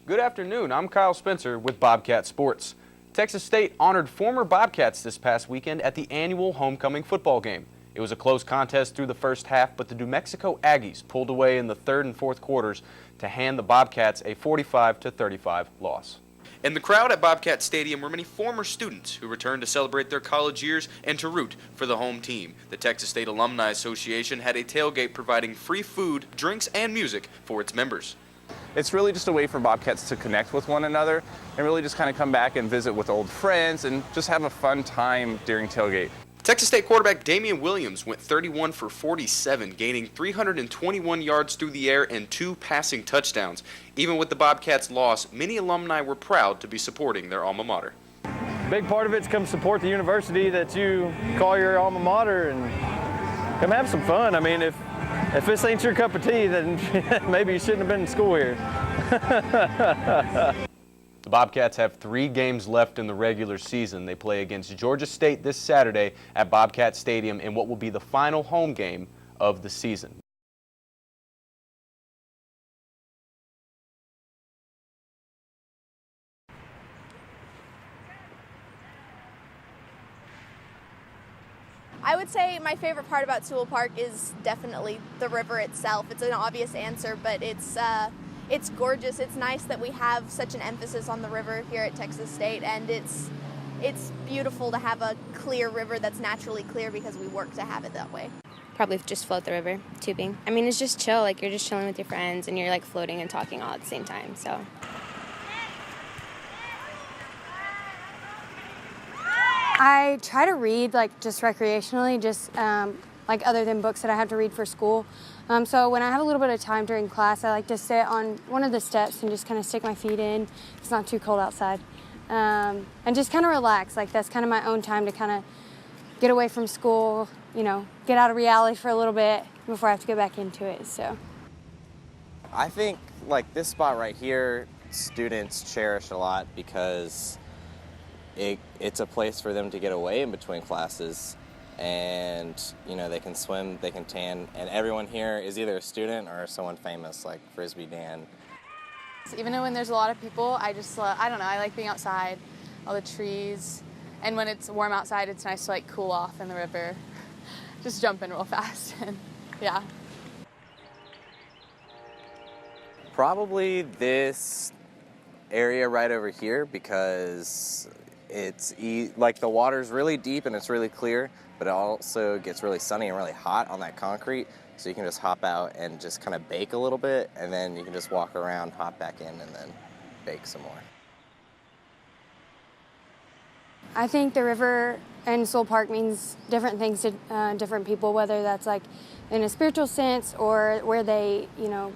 Good afternoon. I'm Kyle Spencer with Bobcat Sports. Texas State honored former Bobcats this past weekend at the annual homecoming football game. It was a close contest through the first half, but the New Mexico Aggies pulled away in the third and fourth quarters to hand the Bobcats a 45-35 loss. In the crowd at Bobcat Stadium were many former students who returned to celebrate their college years and to root for the home team. The Texas State Alumni Association had a tailgate providing free food, drinks, and music for its members. It's really just a way for Bobcats to connect with one another and really just kind of come back and visit with old friends and just have a fun time during tailgate. Texas State quarterback Damian Williams went 31 for 47, gaining 321 yards through the air and 2 passing touchdowns. Even with the Bobcats' loss, many alumni were proud to be supporting their alma mater. Big part of it's come support the university that you call your alma mater and come have some fun. I mean, if this ain't your cup of tea, then maybe you shouldn't have been in school here. The Bobcats have 3 games left in the regular season. They play against Georgia State this Saturday at Bobcat Stadium in what will be the final home game of the season. I would say my favorite part about Sewell Park is definitely the river itself. It's an obvious answer, but it's gorgeous. It's nice that we have such an emphasis on the river here at Texas State, and it's beautiful to have a clear river that's naturally clear because we work to have it that way. Probably just float the river, tubing. I mean, it's just chill. Like, you're just chilling with your friends, and you're like floating and talking all at the same time, so. I try to read like just recreationally, just like other than books that I have to read for school. So when I have a little bit of time during class, I like to sit on one of the steps and just kind of stick my feet in. It's not too cold outside. And just kind of relax. Like that's kind of my own time to kind of get away from school, you know, get out of reality for a little bit before I have to go back into it, so. I think like this spot right here, students cherish a lot because it's a place for them to get away in between classes, and you know, they can swim, they can tan, and everyone here is either a student or someone famous like Frisbee Dan. Even though when there's a lot of people, I don't know, I like being outside, all the trees, and when it's warm outside, it's nice to like cool off in the river, just jump in real fast, and yeah. Probably this area right over here because it's like the water's really deep and it's really clear, but it also gets really sunny and really hot on that concrete, so you can just hop out and just kind of bake a little bit, and then you can just walk around, hop back in, and then bake some more. I think the river and Sewell Park means different things to different people, whether that's like in a spiritual sense or where they, you know,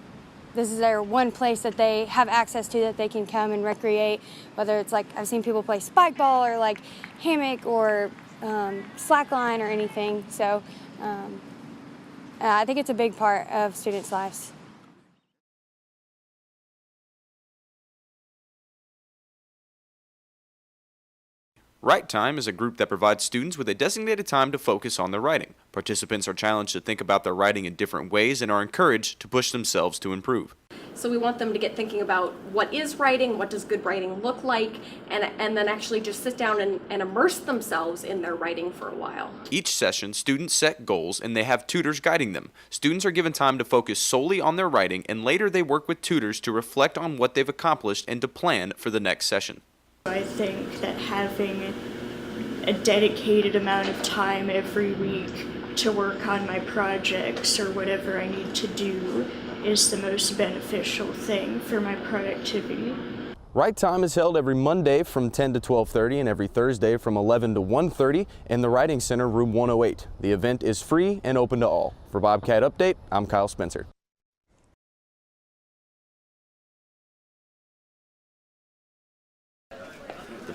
this is their one place that they have access to that they can come and recreate, whether it's like I've seen people play spike ball or like hammock or slackline or anything. So I think it's a big part of students' lives. Write Time is a group that provides students with a designated time to focus on their writing. Participants are challenged to think about their writing in different ways and are encouraged to push themselves to improve. So we want them to get thinking about what is writing, what does good writing look like, and then actually just sit down and immerse themselves in their writing for a while. Each session, students set goals and they have tutors guiding them. Students are given time to focus solely on their writing, and later they work with tutors to reflect on what they've accomplished and to plan for the next session. I think that having a dedicated amount of time every week to work on my projects or whatever I need to do is the most beneficial thing for my productivity. Write Time is held every Monday from 10 to 12:30 and every Thursday from 11 to 1:30 in the Writing Center, room 108. The event is free and open to all. For Bobcat Update, I'm Kyle Spencer.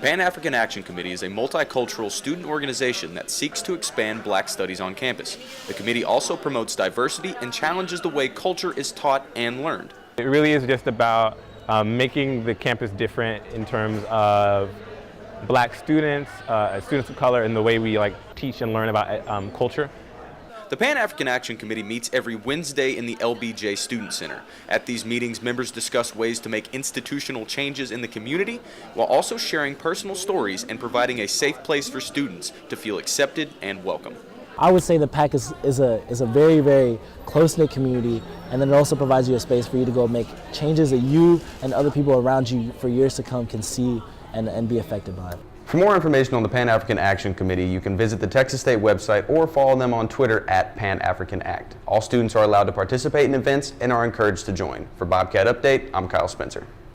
Pan-African Action Committee is a multicultural student organization that seeks to expand Black studies on campus. The committee also promotes diversity and challenges the way culture is taught and learned. It really is just about making the campus different in terms of Black students, students of color, and the way we like teach and learn about culture. The Pan-African Action Committee meets every Wednesday in the LBJ Student Center. At these meetings, members discuss ways to make institutional changes in the community while also sharing personal stories and providing a safe place for students to feel accepted and welcome. I would say the PAC is a very, very close-knit community, and then it also provides you a space for you to go make changes that you and other people around you for years to come can see and be affected by. For more information on the Pan-African Action Committee, you can visit the Texas State website or follow them on Twitter at Pan-African-Act. All students are allowed to participate in events and are encouraged to join. For Bobcat Update, I'm Kyle Spencer.